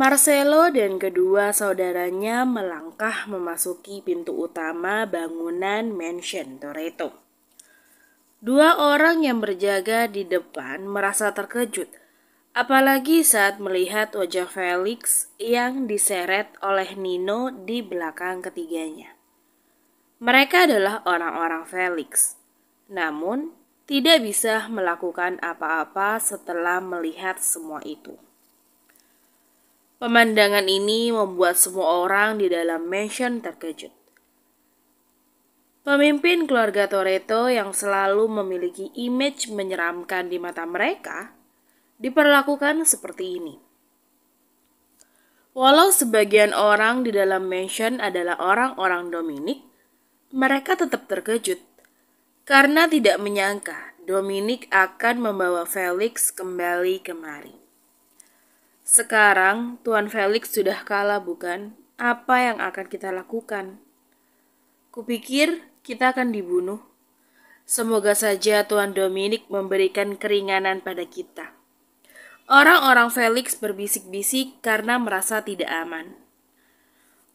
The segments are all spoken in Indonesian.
Marcelo dan kedua saudaranya melangkah memasuki pintu utama bangunan mansion Toretto. Dua orang yang berjaga di depan merasa terkejut, apalagi saat melihat wajah Felix yang diseret oleh Nino di belakang ketiganya. Mereka adalah orang-orang Felix, namun tidak bisa melakukan apa-apa setelah melihat semua itu. Pemandangan ini membuat semua orang di dalam mansion terkejut. Pemimpin keluarga Toretto yang selalu memiliki image menyeramkan di mata mereka diperlakukan seperti ini. Walau sebagian orang di dalam mansion adalah orang-orang Dominic, mereka tetap terkejut karena tidak menyangka Dominic akan membawa Felix kembali kemari. Sekarang Tuan Felix sudah kalah, bukan? Apa yang akan kita lakukan? Kupikir kita akan dibunuh. Semoga saja Tuan Dominic memberikan keringanan pada kita. Orang-orang Felix berbisik-bisik karena merasa tidak aman.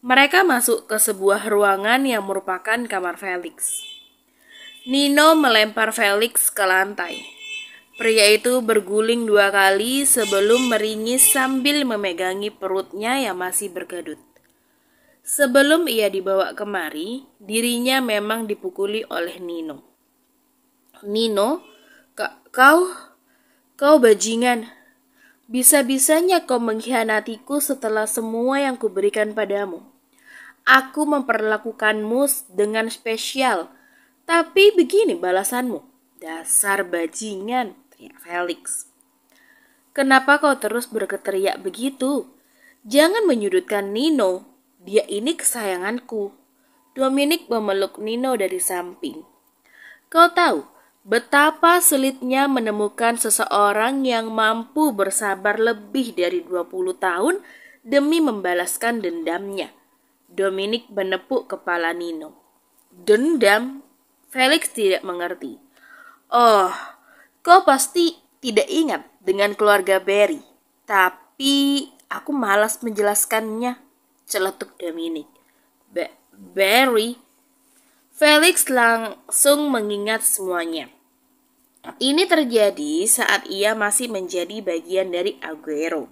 Mereka masuk ke sebuah ruangan yang merupakan kamar Felix. Nino melempar Felix ke lantai. Pria itu berguling 2 kali sebelum meringis sambil memegangi perutnya yang masih berkedut. Sebelum ia dibawa kemari, dirinya memang dipukuli oleh Nino. Nino, kau bajingan. Bisa-bisanya kau mengkhianatiku setelah semua yang kuberikan padamu. Aku memperlakukanmu dengan spesial, tapi begini balasanmu. Dasar bajingan, teriak Felix. Kenapa kau terus berteriak begitu? Jangan menyudutkan Nino, dia ini kesayanganku. Dominic memeluk Nino dari samping. Kau tahu betapa sulitnya menemukan seseorang yang mampu bersabar lebih dari 20 tahun demi membalaskan dendamnya. Dominic menepuk kepala Nino. Dendam? Felix tidak mengerti. Oh, kau pasti tidak ingat dengan keluarga Barry. Tapi aku malas menjelaskannya, celetuk Dominic. Barry? Felix langsung mengingat semuanya. Ini terjadi saat ia masih menjadi bagian dari Aguero.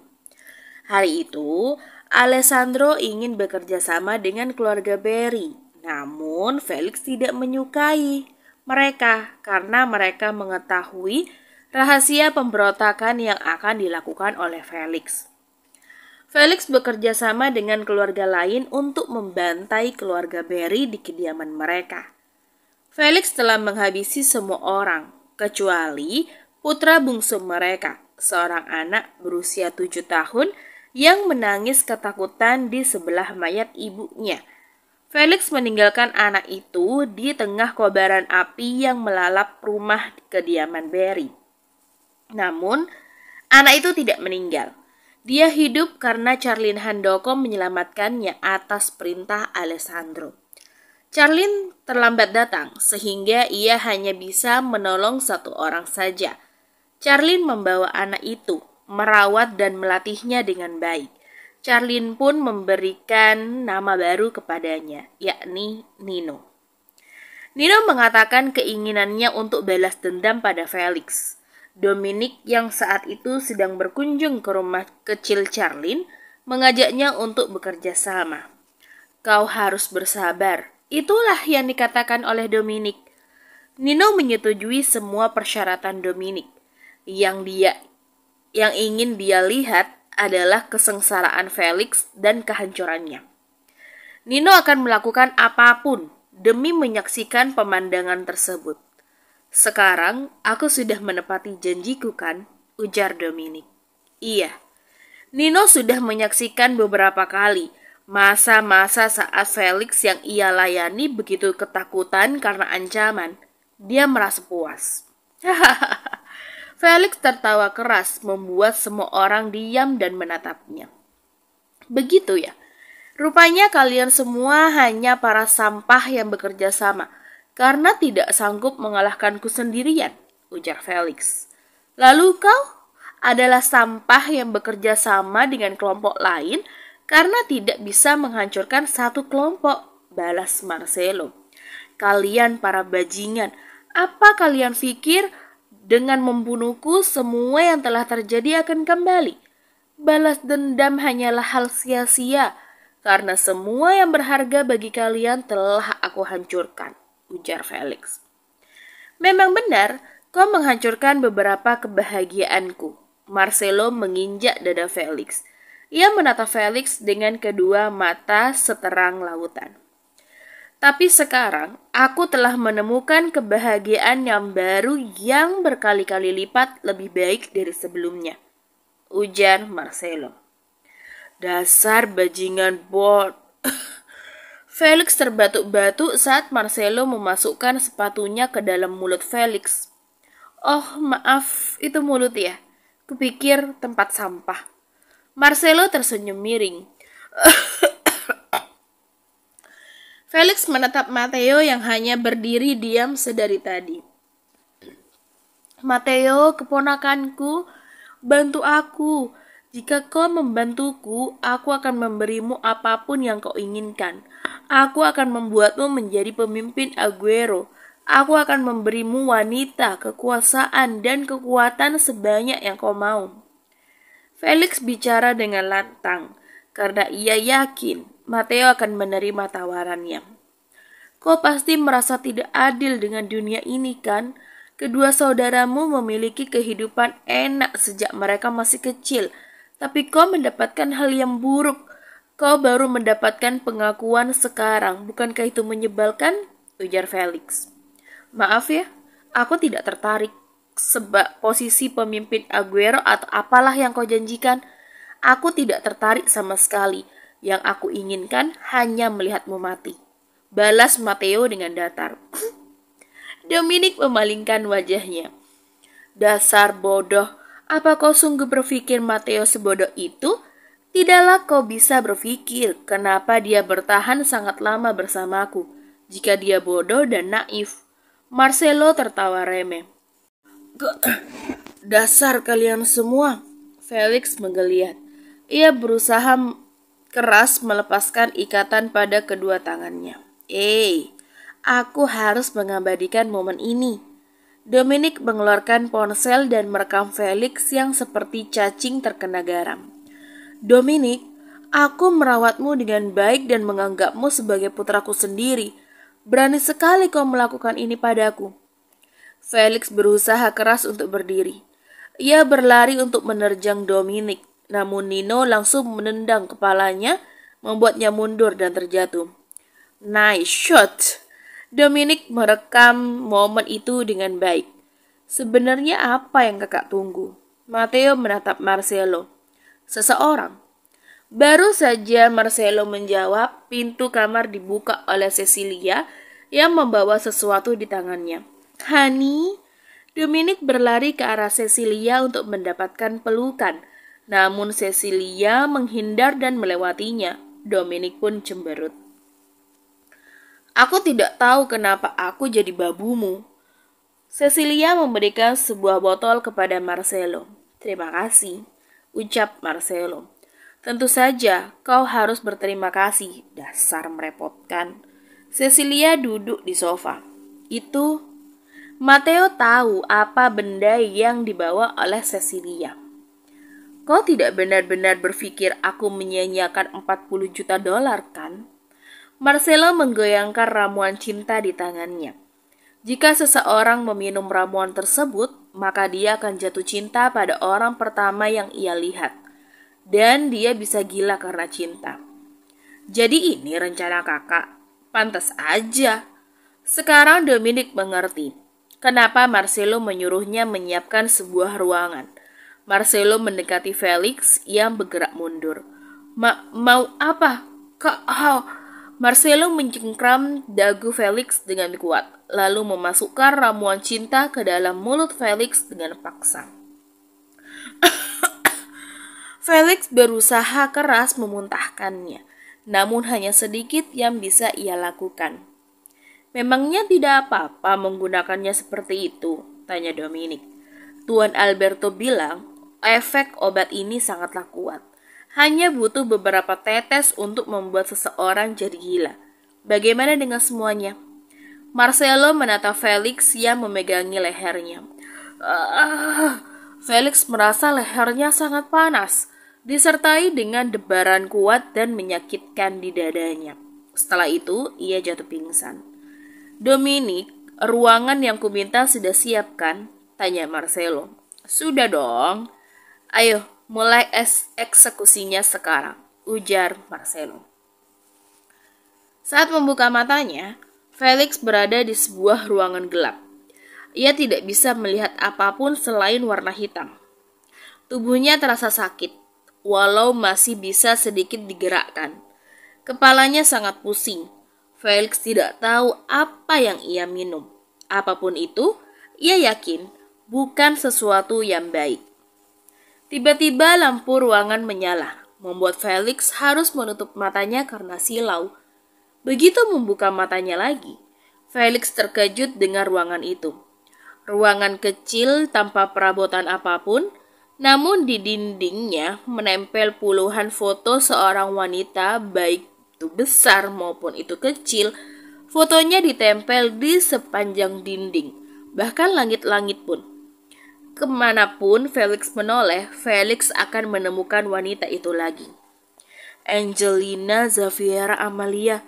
Hari itu, Alessandro ingin bekerja sama dengan keluarga Barry. Namun, Felix tidak menyukai mereka karena mereka mengetahui rahasia pemberontakan yang akan dilakukan oleh Felix. Felix bekerja sama dengan keluarga lain untuk membantai keluarga Barry di kediaman mereka. Felix telah menghabisi semua orang, kecuali putra bungsu mereka, seorang anak berusia 7 tahun yang menangis ketakutan di sebelah mayat ibunya. Felix meninggalkan anak itu di tengah kobaran api yang melalap rumah kediaman Barry. Namun, anak itu tidak meninggal. Dia hidup karena Charlene Handoko menyelamatkannya atas perintah Alessandro. Charlene terlambat datang, sehingga ia hanya bisa menolong 1 orang saja. Charlene membawa anak itu, merawat dan melatihnya dengan baik. Charlene pun memberikan nama baru kepadanya, yakni Nino. Nino mengatakan keinginannya untuk balas dendam pada Felix. Dominic yang saat itu sedang berkunjung ke rumah kecil Charlene mengajaknya untuk bekerja sama. Kau harus bersabar, itulah yang dikatakan oleh Dominic. Nino menyetujui semua persyaratan Dominic. Yang ingin dia lihat adalah kesengsaraan Felix dan kehancurannya. Nino akan melakukan apapun demi menyaksikan pemandangan tersebut. Sekarang aku sudah menepati janjiku, kan? Ujar Dominic. Iya, Nino sudah menyaksikan beberapa kali masa-masa saat Felix yang ia layani begitu ketakutan karena ancaman. Dia merasa puas. Felix tertawa keras membuat semua orang diam dan menatapnya. Begitu ya, rupanya kalian semua hanya para sampah yang bekerja sama karena tidak sanggup mengalahkanku sendirian, ujar Felix. Lalu kau? adalah sampah yang bekerja sama dengan kelompok lain karena tidak bisa menghancurkan satu kelompok, balas Marcelo. Kalian para bajingan, apa kalian pikir dengan membunuhku semua yang telah terjadi akan kembali? Balas dendam hanyalah hal sia-sia, karena semua yang berharga bagi kalian telah aku hancurkan, ujar Felix. Memang benar, kau menghancurkan beberapa kebahagiaanku. Marcelo menginjak dada Felix. Ia menatap Felix dengan kedua mata seterang lautan. Tapi sekarang, aku telah menemukan kebahagiaan yang baru yang berkali-kali lipat lebih baik dari sebelumnya, ujar Marcelo. Dasar bajingan bot. Felix terbatuk-batuk saat Marcelo memasukkan sepatunya ke dalam mulut Felix. Oh, maaf, itu mulut ya. Kupikir tempat sampah. Marcelo tersenyum miring. Felix menatap Matteo yang hanya berdiri diam sedari tadi. Matteo, keponakanku, bantu aku. Jika kau membantuku, aku akan memberimu apapun yang kau inginkan. Aku akan membuatmu menjadi pemimpin Aguero. Aku akan memberimu wanita, kekuasaan, dan kekuatan sebanyak yang kau mau. Felix bicara dengan lantang, karena ia yakin Matteo akan menerima tawarannya. Kau pasti merasa tidak adil dengan dunia ini, kan? Kedua saudaramu memiliki kehidupan enak sejak mereka masih kecil, tapi kau mendapatkan hal yang buruk. Kau baru mendapatkan pengakuan sekarang, bukankah itu menyebalkan? Ujar Felix. Maaf ya, aku tidak tertarik sebab posisi pemimpin Aguero atau apalah yang kau janjikan. Aku tidak tertarik sama sekali. Yang aku inginkan hanya melihatmu mati, balas Matteo dengan datar. Dominic memalingkan wajahnya. Dasar bodoh, apa kau sungguh berpikir Matteo sebodoh itu? Tidaklah kau bisa berpikir kenapa dia bertahan sangat lama bersamaku, jika dia bodoh dan naif. Marcelo tertawa remeh. Dasar kalian semua, Felix menggeliat. Ia berusaha keras melepaskan ikatan pada kedua tangannya. Aku harus mengabadikan momen ini. Dominic mengeluarkan ponsel dan merekam Felix yang seperti cacing terkena garam. Dominic, aku merawatmu dengan baik dan menganggapmu sebagai putraku sendiri. Berani sekali kau melakukan ini padaku. Felix berusaha keras untuk berdiri. Ia berlari untuk menerjang Dominic. Namun Nino langsung menendang kepalanya, membuatnya mundur dan terjatuh. Nice shot. Dominic merekam momen itu dengan baik. Sebenarnya apa yang kakak tunggu? Matteo menatap Marcelo. Seseorang. Baru saja Marcelo menjawab, pintu kamar dibuka oleh Cecilia yang membawa sesuatu di tangannya. Honey, Dominic berlari ke arah Cecilia untuk mendapatkan pelukan. Namun Cecilia menghindar dan melewatinya. Dominic pun cemberut. Aku tidak tahu kenapa aku jadi babumu. Cecilia memberikan sebuah botol kepada Marcelo. Terima kasih, ucap Marcelo. Tentu saja kau harus berterima kasih, dasar merepotkan. Cecilia duduk di sofa. Itu, Matteo tahu apa benda yang dibawa oleh Cecilia. Kau tidak benar-benar berpikir aku menyia-nyiakan 40 juta dolar, kan? Marcelo menggoyangkan ramuan cinta di tangannya. Jika seseorang meminum ramuan tersebut, maka dia akan jatuh cinta pada orang pertama yang ia lihat. Dan dia bisa gila karena cinta. Jadi ini rencana kakak. Pantas aja. Sekarang Dominic mengerti kenapa Marcelo menyuruhnya menyiapkan sebuah ruangan. Marcelo mendekati Felix yang bergerak mundur. Mau apa? Marcelo mencengkram dagu Felix dengan kuat, lalu memasukkan ramuan cinta ke dalam mulut Felix dengan paksa. Felix berusaha keras memuntahkannya, namun hanya sedikit yang bisa ia lakukan. Memangnya tidak apa-apa menggunakannya seperti itu? Tanya Dominic. Tuan Alberto bilang, efek obat ini sangatlah kuat. Hanya butuh beberapa tetes untuk membuat seseorang jadi gila. Bagaimana dengan semuanya? Marcelo menatap Felix yang memegangi lehernya. Felix merasa lehernya sangat panas, disertai dengan debaran kuat dan menyakitkan di dadanya. Setelah itu, ia jatuh pingsan. Dominic, ruangan yang kuminta sudah siap kan? Tanya Marcelo. Sudah dong. Ayo, mulai eksekusinya sekarang, ujar Marcelo. Saat membuka matanya, Felix berada di sebuah ruangan gelap. Ia tidak bisa melihat apapun selain warna hitam. Tubuhnya terasa sakit, walau masih bisa sedikit digerakkan. Kepalanya sangat pusing. Felix tidak tahu apa yang ia minum. Apapun itu, ia yakin bukan sesuatu yang baik. Tiba-tiba lampu ruangan menyala, membuat Felix harus menutup matanya karena silau. Begitu membuka matanya lagi, Felix terkejut dengan ruangan itu. Ruangan kecil tanpa perabotan apapun, namun di dindingnya menempel puluhan foto seorang wanita, baik itu besar maupun itu kecil. Fotonya ditempel di sepanjang dinding, bahkan langit-langit pun. Kemanapun Felix menoleh, Felix akan menemukan wanita itu lagi. Angelina Xaviera Amalia.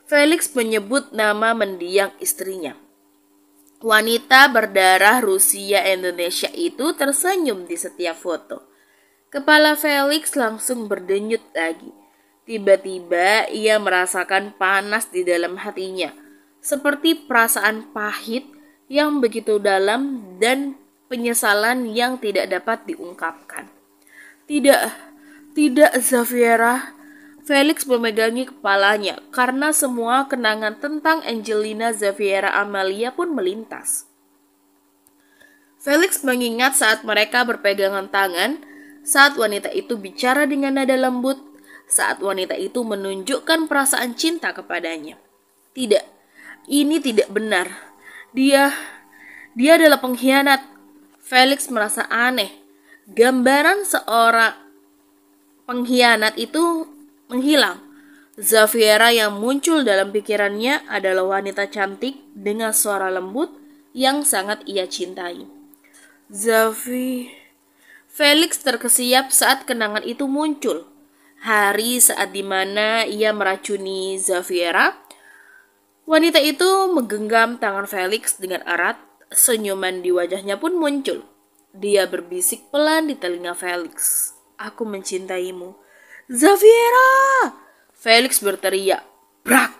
Felix menyebut nama mendiang istrinya. Wanita berdarah Rusia Indonesia itu tersenyum di setiap foto. Kepala Felix langsung berdenyut lagi. Tiba-tiba ia merasakan panas di dalam hatinya, seperti perasaan pahit yang begitu dalam dan penyesalan yang tidak dapat diungkapkan. Tidak Xaviera. Felix memegangi kepalanya karena semua kenangan tentang Angelina Xaviera Amalia pun melintas. Felix mengingat saat mereka berpegangan tangan, saat wanita itu bicara dengan nada lembut, saat wanita itu menunjukkan perasaan cinta kepadanya. Tidak, ini tidak benar. Dia adalah pengkhianat. Felix merasa aneh. Gambaran seorang pengkhianat itu menghilang. Xaviera yang muncul dalam pikirannya adalah wanita cantik dengan suara lembut yang sangat ia cintai. Felix terkesiap saat kenangan itu muncul. Hari saat dimana ia meracuni Xaviera. Wanita itu menggenggam tangan Felix dengan erat. Senyuman di wajahnya pun muncul. Dia berbisik pelan di telinga Felix. Aku mencintaimu. Xaviera! Felix berteriak. Brak!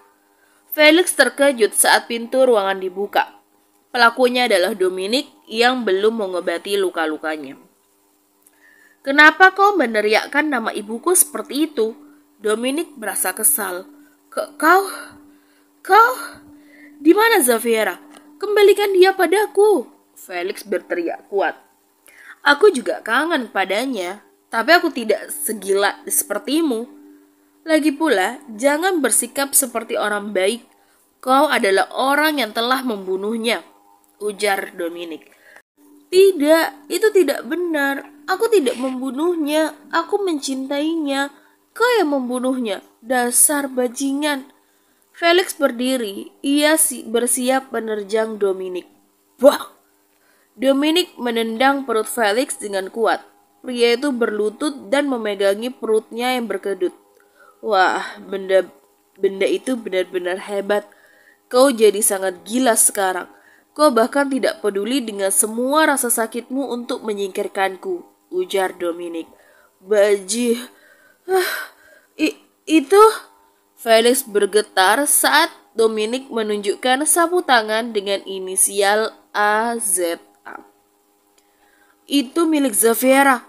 Felix terkejut saat pintu ruangan dibuka. Pelakunya adalah Dominic yang belum mengobati luka-lukanya. Kenapa kau meneriakkan nama ibuku seperti itu? Dominic merasa kesal. Kau? Di mana Xaviera? Kembalikan dia padaku. Felix berteriak kuat. Aku juga kangen padanya. Tapi aku tidak segila sepertimu. Lagi pula, jangan bersikap seperti orang baik. Kau adalah orang yang telah membunuhnya, ujar Dominic. Tidak, itu tidak benar. Aku tidak membunuhnya. Aku mencintainya. Kau yang membunuhnya. Dasar bajingan. Felix berdiri. Ia bersiap menerjang Dominic. Wah! Dominic menendang perut Felix dengan kuat. Pria itu berlutut dan memegangi perutnya yang berkedut. Wah, benda itu benar-benar hebat. Kau jadi sangat gila sekarang. Kau bahkan tidak peduli dengan semua rasa sakitmu untuk menyingkirkanku, ujar Dominic. Bajih. Itu? Felix bergetar saat Dominic menunjukkan sapu tangan dengan inisial AZA. Itu milik Xaviera.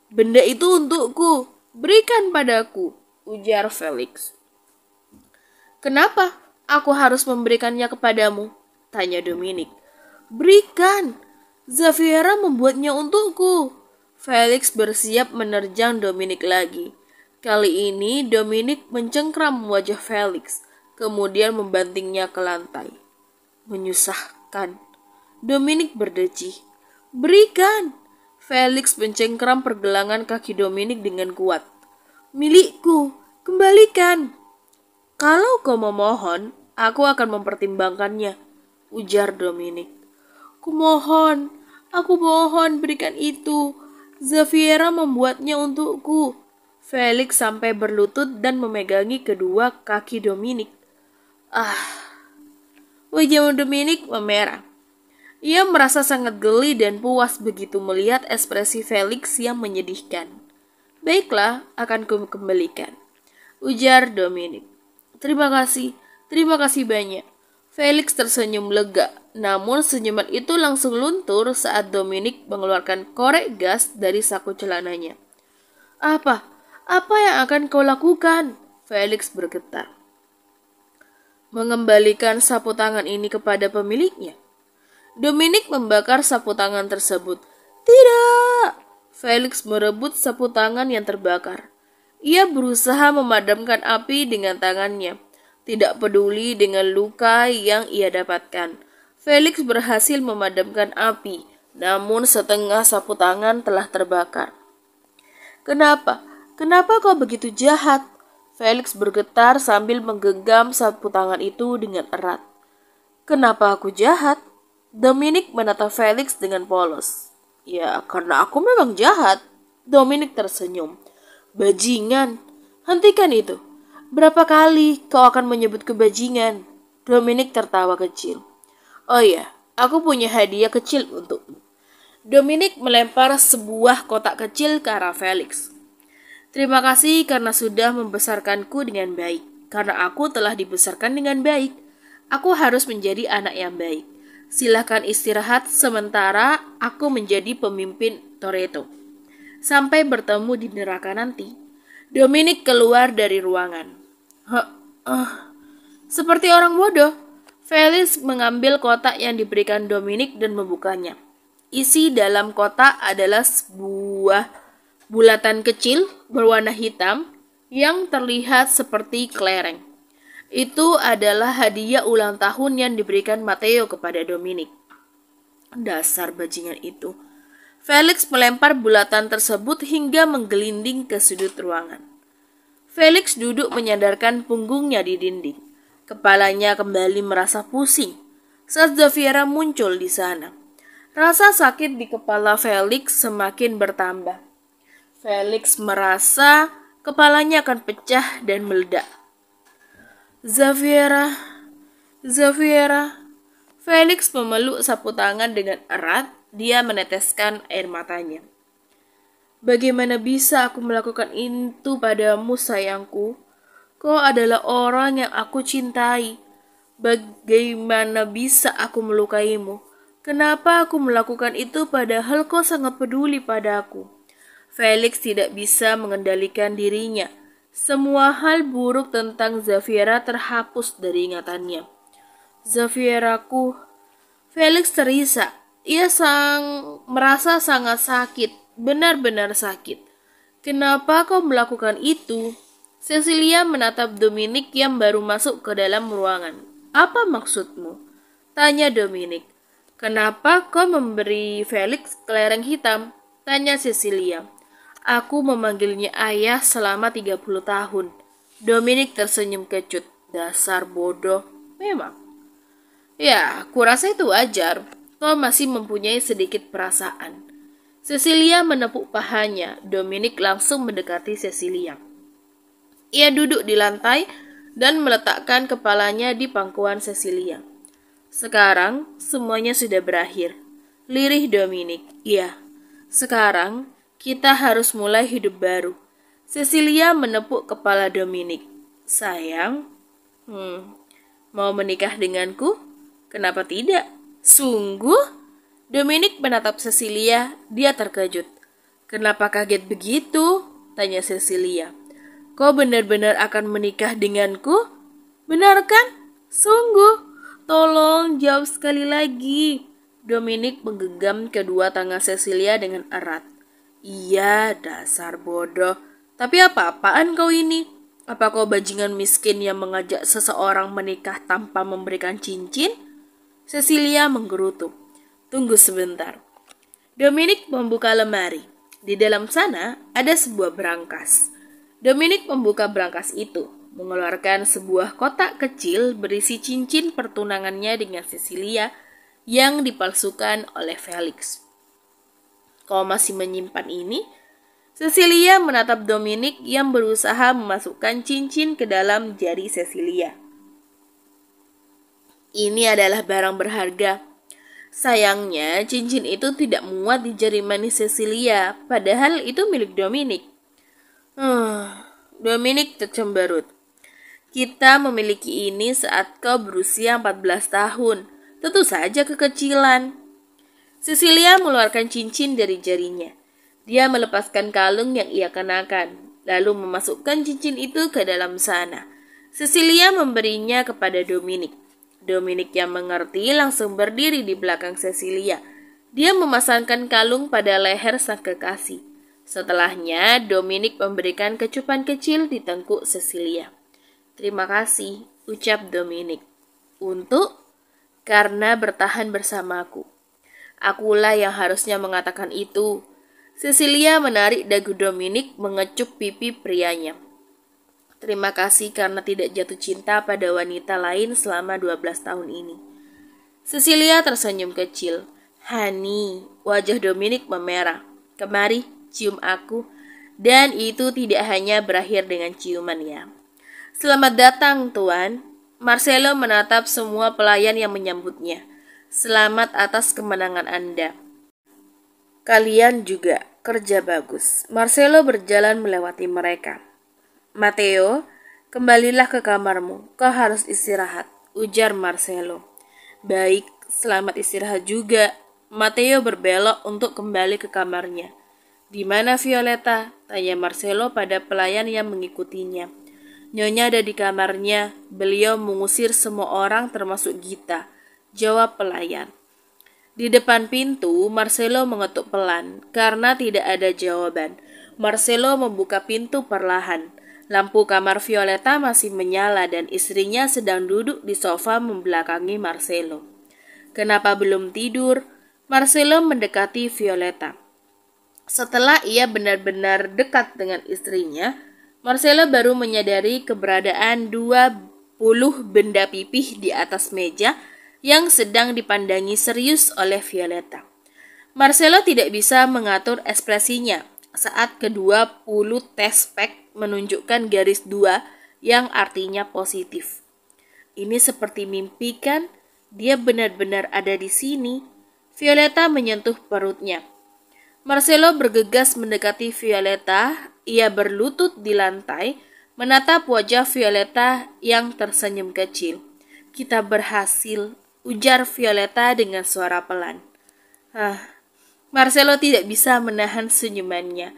Benda itu untukku. Berikan padaku, ujar Felix. Kenapa aku harus memberikannya kepadamu? Tanya Dominic. Berikan. Xaviera membuatnya untukku. Felix bersiap menerjang Dominic lagi. Kali ini Dominic mencengkram wajah Felix, kemudian membantingnya ke lantai. Menyusahkan. Dominic berdecih. Berikan. Felix mencengkram pergelangan kaki Dominic dengan kuat. Milikku, kembalikan. Kalau kau memohon, aku akan mempertimbangkannya, ujar Dominic. Aku mohon berikan itu. Xaviera membuatnya untukku. Felix sampai berlutut dan memegangi kedua kaki Dominic. Wajah Dominic memerah. Ia merasa sangat geli dan puas begitu melihat ekspresi Felix yang menyedihkan. Baiklah, akan kukembalikan, ujar Dominic. Terima kasih banyak. Felix tersenyum lega, namun senyuman itu langsung luntur saat Dominic mengeluarkan korek gas dari saku celananya. Apa yang akan kau lakukan? Felix bergetar. Mengembalikan sapu tangan ini kepada pemiliknya. Dominic membakar sapu tangan tersebut. Tidak! Felix merebut sapu tangan yang terbakar. Ia berusaha memadamkan api dengan tangannya. Tidak peduli dengan luka yang ia dapatkan. Felix berhasil memadamkan api, namun setengah sapu tangan telah terbakar. Kenapa kau begitu jahat? Felix bergetar sambil menggenggam sapu tangan itu dengan erat. Kenapa aku jahat? Dominic menatap Felix dengan polos. Ya, karena aku memang jahat. Dominic tersenyum. Bajingan, hentikan itu. Berapa kali kau akan menyebut kebajingan? Dominic tertawa kecil. Oh ya, aku punya hadiah kecil untukmu. Dominic melempar sebuah kotak kecil ke arah Felix. Terima kasih karena sudah membesarkanku dengan baik. Karena aku telah dibesarkan dengan baik, aku harus menjadi anak yang baik. Silahkan istirahat sementara aku menjadi pemimpin Toretto. Sampai bertemu di neraka nanti. Dominic keluar dari ruangan. Seperti orang bodoh, Felix mengambil kotak yang diberikan Dominic dan membukanya. Isi dalam kotak adalah sebuah bulatan kecil berwarna hitam yang terlihat seperti kelereng. Itu adalah hadiah ulang tahun yang diberikan Matteo kepada Dominic. Dasar bajingan itu. Felix melempar bulatan tersebut hingga menggelinding ke sudut ruangan. Felix duduk menyandarkan punggungnya di dinding. Kepalanya kembali merasa pusing saat Xaviera muncul di sana. Rasa sakit di kepala Felix semakin bertambah. Felix merasa kepalanya akan pecah dan meledak. Xaviera. Felix memeluk sapu tangan dengan erat. Dia meneteskan air matanya. Bagaimana bisa aku melakukan itu padamu, sayangku? Kau adalah orang yang aku cintai. Bagaimana bisa aku melukaimu? Kenapa aku melakukan itu padahal kau sangat peduli padaku? Felix tidak bisa mengendalikan dirinya. Semua hal buruk tentang Xaviera terhapus dari ingatannya. Xavieraku. Felix terisak. Ia merasa sangat sakit, benar-benar sakit. Kenapa kau melakukan itu? Cecilia menatap Dominic yang baru masuk ke dalam ruangan. Apa maksudmu? Tanya Dominic. Kenapa kau memberi Felix kelereng hitam? Tanya Cecilia. Aku memanggilnya ayah selama 30 tahun. Dominic tersenyum kecut. Dasar bodoh. Memang. Ya, kurasa itu wajar. Kau masih mempunyai sedikit perasaan. Cecilia menepuk pahanya. Dominic langsung mendekati Cecilia. Ia duduk di lantai dan meletakkan kepalanya di pangkuan Cecilia. Sekarang semuanya sudah berakhir. Lirih Dominic. Iya, sekarang kita harus mulai hidup baru. Cecilia menepuk kepala Dominic. Sayang, mau menikah denganku? Kenapa tidak? Sungguh? Dominic menatap Cecilia. Dia terkejut. Kenapa kaget begitu? Tanya Cecilia. Kau benar-benar akan menikah denganku? Benar kan? Sungguh? Tolong jawab sekali lagi. Dominic menggenggam kedua tangan Cecilia dengan erat. Iya, dasar bodoh. Tapi apa-apaan kau ini? Apa kau bajingan miskin yang mengajak seseorang menikah tanpa memberikan cincin? Cecilia menggerutu. Tunggu sebentar. Dominic membuka lemari. Di dalam sana ada sebuah berangkas. Dominic membuka berangkas itu, mengeluarkan sebuah kotak kecil berisi cincin pertunangannya dengan Cecilia yang dipalsukan oleh Felix. "Kau masih menyimpan ini?" Cecilia menatap Dominic yang berusaha memasukkan cincin ke dalam jari Cecilia. "Ini adalah barang berharga. Sayangnya, cincin itu tidak muat di jari manis Cecilia, padahal itu milik Dominic." Dominic tercemberut. "Kita memiliki ini saat kau berusia 14 tahun. Tentu saja kekecilan." Cecilia mengeluarkan cincin dari jarinya. Dia melepaskan kalung yang ia kenakan, lalu memasukkan cincin itu ke dalam sana. Cecilia memberinya kepada Dominic. Dominic yang mengerti langsung berdiri di belakang Cecilia. Dia memasangkan kalung pada leher sang kekasih. Setelahnya, Dominic memberikan kecupan kecil di tengkuk Cecilia. "Terima kasih," ucap Dominic. Karena bertahan bersamaku." "Akulah yang harusnya mengatakan itu." Cecilia menarik dagu Dominic mengecup pipi prianya. "Terima kasih karena tidak jatuh cinta pada wanita lain selama 12 tahun ini." Cecilia tersenyum kecil. "Honey," wajah Dominic memerah. "Kemari, cium aku." Dan itu tidak hanya berakhir dengan ciuman ya. "Selamat datang, Tuan." Marcelo menatap semua pelayan yang menyambutnya. "Selamat atas kemenangan Anda." "Kalian juga, kerja bagus." Marcelo berjalan melewati mereka. "Matteo, kembalilah ke kamarmu. Kau harus istirahat," ujar Marcelo. "Baik, selamat istirahat juga." Matteo berbelok untuk kembali ke kamarnya. "Di mana Violeta?" tanya Marcelo pada pelayan yang mengikutinya. "Nyonya ada di kamarnya. Beliau mengusir semua orang termasuk Gita," jawab pelayan. Di depan pintu, Marcelo mengetuk pelan. Karena tidak ada jawaban, Marcelo membuka pintu perlahan. Lampu kamar Violeta masih menyala dan istrinya sedang duduk di sofa membelakangi Marcelo. "Kenapa belum tidur?" Marcelo mendekati Violeta. Setelah ia benar-benar dekat dengan istrinya, Marcelo baru menyadari keberadaan 20 benda pipih di atas meja yang sedang dipandangi serius oleh Violeta. Marcelo tidak bisa mengatur ekspresinya saat ke-20 test pack menunjukkan garis 2 yang artinya positif. "Ini seperti mimpi kan? Dia benar-benar ada di sini." Violeta menyentuh perutnya. Marcelo bergegas mendekati Violeta. Ia berlutut di lantai, menatap wajah Violeta yang tersenyum kecil. "Kita berhasil," ujar Violeta dengan suara pelan. Marcelo tidak bisa menahan senyumannya.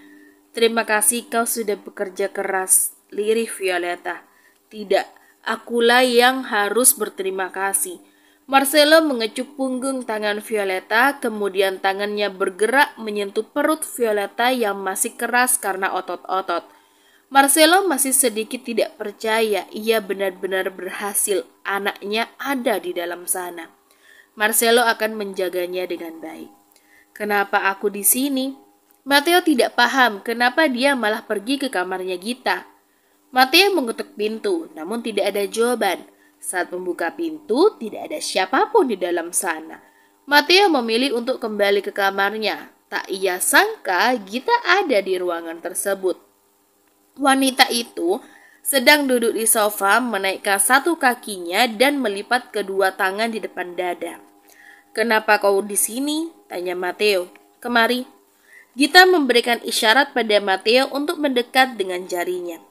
"Terima kasih, kau sudah bekerja keras," lirih Violeta. "Tidak, akulah yang harus berterima kasih." Marcelo mengecup punggung tangan Violeta, kemudian tangannya bergerak menyentuh perut Violeta yang masih keras karena otot-otot. Marcelo masih sedikit tidak percaya ia benar-benar berhasil. Anaknya ada di dalam sana. Marcelo akan menjaganya dengan baik. "Kenapa aku di sini?" Matteo tidak paham kenapa dia malah pergi ke kamarnya Gita. Matteo mengetuk pintu, namun tidak ada jawaban. Saat membuka pintu, tidak ada siapapun di dalam sana. Matteo memilih untuk kembali ke kamarnya. Tak ia sangka Gita ada di ruangan tersebut. Wanita itu sedang duduk di sofa, menaikkan satu kakinya dan melipat kedua tangan di depan dada. "Kenapa kau di sini?" tanya Matteo. "Kemari." Gita memberikan isyarat pada Matteo untuk mendekat dengan jarinya.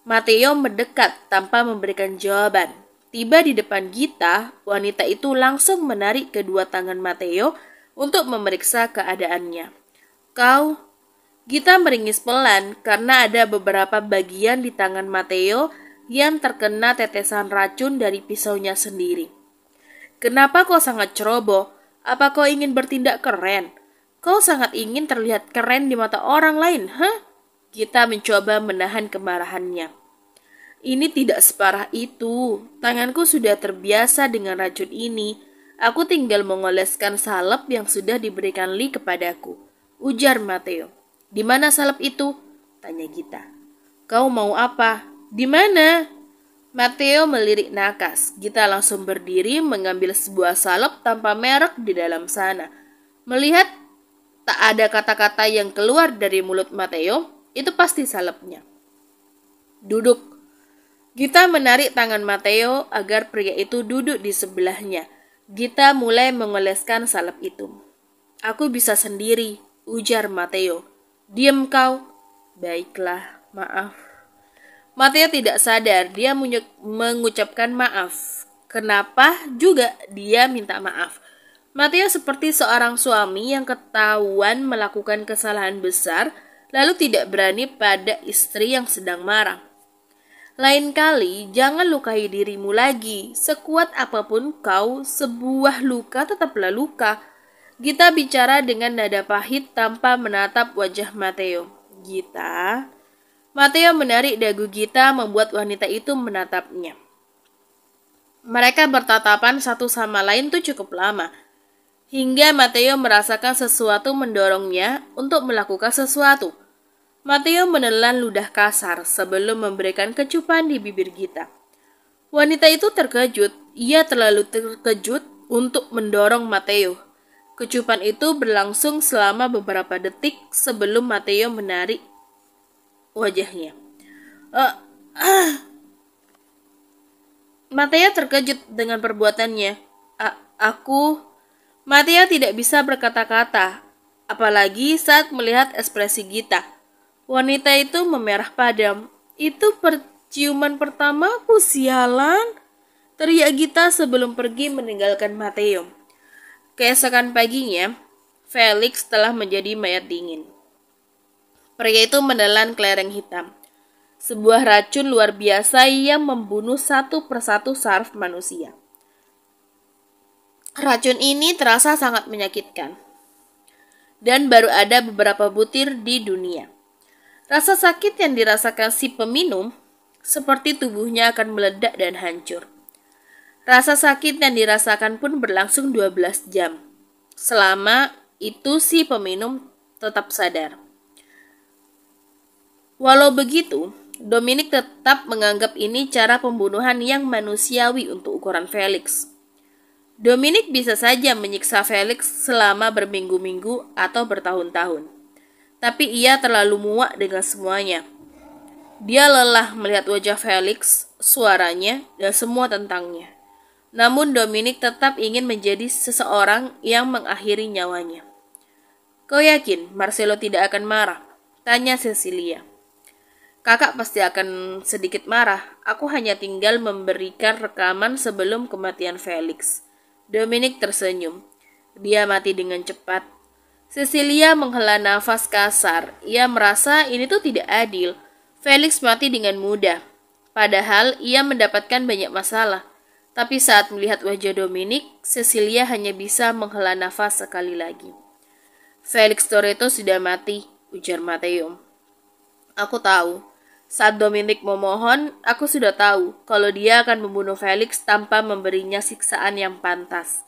Matteo mendekat tanpa memberikan jawaban. Tiba di depan Gita, wanita itu langsung menarik kedua tangan Matteo untuk memeriksa keadaannya. "Kau?" Gita meringis pelan karena ada beberapa bagian di tangan Matteo yang terkena tetesan racun dari pisaunya sendiri. "Kenapa kau sangat ceroboh? Apa kau ingin bertindak keren? Kau sangat ingin terlihat keren di mata orang lain, Gita mencoba menahan kemarahannya. "Ini tidak separah itu. Tanganku sudah terbiasa dengan racun ini. Aku tinggal mengoleskan salep yang sudah diberikan Lee kepadaku, ujar Matteo. Di mana salep itu? Tanya Gita. Kau mau apa? Di mana? Matteo melirik nakas. Gita langsung berdiri mengambil sebuah salep tanpa merek di dalam sana. Melihat tak ada kata-kata yang keluar dari mulut Matteo, itu pasti salepnya. Duduk. Gita menarik tangan Matteo agar pria itu duduk di sebelahnya. Gita mulai mengoleskan salep itu. Aku bisa sendiri, ujar Matteo. Diam kau. Baiklah, maaf. Matteo tidak sadar dia mengucapkan maaf. Kenapa juga dia minta maaf? Matteo seperti seorang suami yang ketahuan melakukan kesalahan besar lalu tidak berani pada istri yang sedang marah. Lain kali, jangan lukai dirimu lagi. Sekuat apapun kau, sebuah luka tetaplah luka. Gita bicara dengan nada pahit tanpa menatap wajah Matteo. Gita. Matteo menarik dagu Gita membuat wanita itu menatapnya. Mereka bertatapan satu sama lain tuh cukup lama. Hingga Matteo merasakan sesuatu mendorongnya untuk melakukan sesuatu. Matteo menelan ludah kasar sebelum memberikan kecupan di bibir Gita. Wanita itu terkejut. Ia terlalu terkejut untuk mendorong Matteo. Kecupan itu berlangsung selama beberapa detik sebelum Matteo menarik wajahnya. Matteo terkejut dengan perbuatannya. Matteo tidak bisa berkata-kata, apalagi saat melihat ekspresi Gita. Wanita itu memerah padam. Itu perciuman pertamaku, sialan, teriak Gita sebelum pergi meninggalkan Matteo. Keesokan paginya, Felix telah menjadi mayat dingin. Pria itu menelan kelereng hitam. Sebuah racun luar biasa yang membunuh satu persatu saraf manusia. Racun ini terasa sangat menyakitkan. Dan baru ada beberapa butir di dunia. Rasa sakit yang dirasakan si peminum seperti tubuhnya akan meledak dan hancur. Rasa sakit yang dirasakan pun berlangsung 12 jam. Selama itu si peminum tetap sadar. Walau begitu, Dominic tetap menganggap ini cara pembunuhan yang manusiawi untuk ukuran Felix. Dominic bisa saja menyiksa Felix selama berminggu-minggu atau bertahun-tahun. Tapi ia terlalu muak dengan semuanya. Dia lelah melihat wajah Felix, suaranya, dan semua tentangnya. Namun Dominic tetap ingin menjadi seseorang yang mengakhiri nyawanya. Kau yakin Marcelo tidak akan marah? Tanya Cecilia. Kakak pasti akan sedikit marah. Aku hanya tinggal memberikan rekaman sebelum kematian Felix. Dominic tersenyum. Dia mati dengan cepat. Cecilia menghela nafas kasar. Ia merasa ini tuh tidak adil. Felix mati dengan mudah. Padahal ia mendapatkan banyak masalah. Tapi saat melihat wajah Dominic, Cecilia hanya bisa menghela nafas sekali lagi. Felix Toretto sudah mati, ujar Matteo. Aku tahu. Saat Dominic memohon, aku sudah tahu kalau dia akan membunuh Felix tanpa memberinya siksaan yang pantas.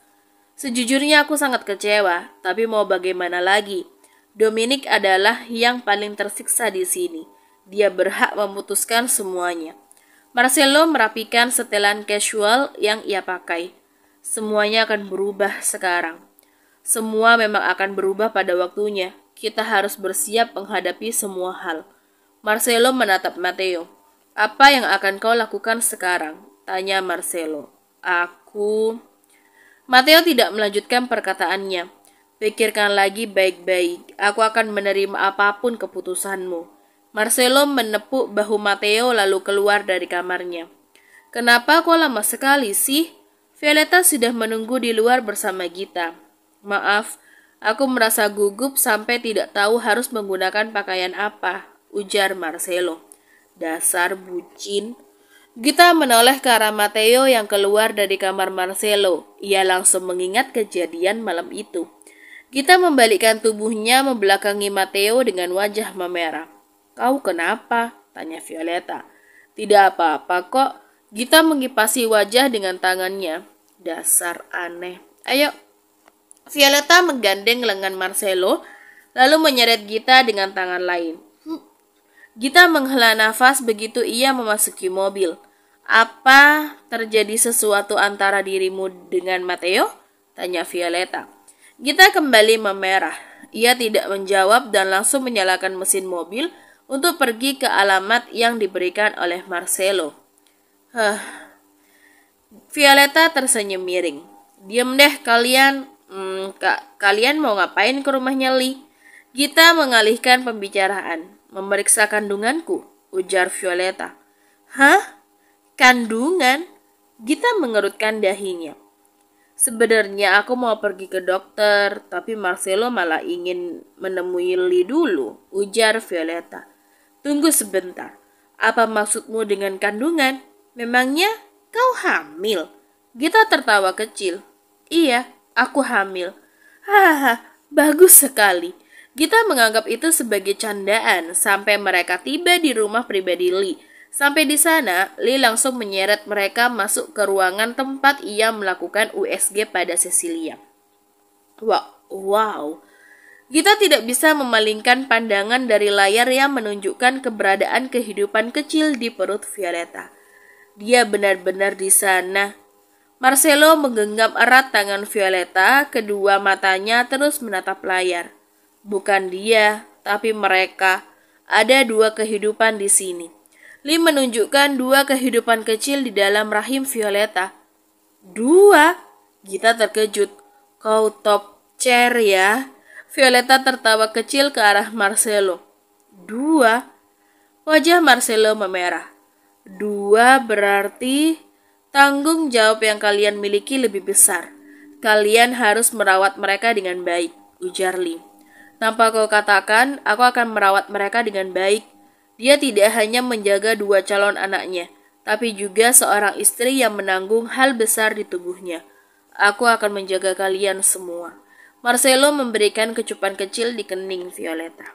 Sejujurnya aku sangat kecewa, tapi mau bagaimana lagi? Dominic adalah yang paling tersiksa di sini. Dia berhak memutuskan semuanya. Marcelo merapikan setelan casual yang ia pakai. Semuanya akan berubah sekarang. Semua memang akan berubah pada waktunya. Kita harus bersiap menghadapi semua hal. Marcelo menatap Matteo. Apa yang akan kau lakukan sekarang? Tanya Marcelo. Matteo tidak melanjutkan perkataannya. Pikirkan lagi baik-baik. Aku akan menerima apapun keputusanmu. Marcelo menepuk bahu Matteo lalu keluar dari kamarnya. Kenapa kau lama sekali sih? Violeta sudah menunggu di luar bersama Gita. Maaf, aku merasa gugup sampai tidak tahu harus menggunakan pakaian apa, ujar Marcelo. Dasar bucin. Gita menoleh ke arah Matteo yang keluar dari kamar Marcelo. Ia langsung mengingat kejadian malam itu. Gita membalikkan tubuhnya membelakangi Matteo dengan wajah memerah. Kau kenapa? Tanya Violeta. Tidak apa-apa kok. Gita mengipasi wajah dengan tangannya. Dasar aneh. Ayo. Violeta menggandeng lengan Marcelo, lalu menyeret Gita dengan tangan lain. Gita menghela nafas begitu ia memasuki mobil. Apa terjadi sesuatu antara dirimu dengan Matteo? Tanya Violeta. Gita kembali memerah. Ia tidak menjawab dan langsung menyalakan mesin mobil untuk pergi ke alamat yang diberikan oleh Marcelo. Violeta tersenyum miring. Diam deh kalian. Kalian mau ngapain ke rumahnya Lee? Gita mengalihkan pembicaraan. Memeriksa kandunganku, ujar Violeta. Hah? Kandungan? Gita mengerutkan dahinya. Sebenarnya aku mau pergi ke dokter, tapi Marcelo malah ingin menemui Lee dulu, ujar Violeta. Tunggu sebentar. Apa maksudmu dengan kandungan? Memangnya kau hamil? Gita tertawa kecil. Iya, aku hamil. Hahaha, bagus sekali. Gita menganggap itu sebagai candaan sampai mereka tiba di rumah pribadi Lee. Sampai di sana, Lee langsung menyeret mereka masuk ke ruangan tempat ia melakukan USG pada Cecilia. Wow. Gita tidak bisa memalingkan pandangan dari layar yang menunjukkan keberadaan kehidupan kecil di perut Violeta. Dia benar-benar di sana. Marcelo menggenggam erat tangan Violeta, kedua matanya terus menatap layar. Bukan dia, tapi mereka. Ada dua kehidupan di sini. Lee menunjukkan dua kehidupan kecil di dalam rahim Violeta. Dua? Gita terkejut. Kau top chair ya? Violeta tertawa kecil ke arah Marcelo. Dua? Wajah Marcelo memerah. Dua berarti tanggung jawab yang kalian miliki lebih besar. Kalian harus merawat mereka dengan baik, ujar Lee. Tanpa kau katakan, aku akan merawat mereka dengan baik. Dia tidak hanya menjaga dua calon anaknya, tapi juga seorang istri yang menanggung hal besar di tubuhnya. Aku akan menjaga kalian semua. Marcelo memberikan kecupan kecil di kening Violeta.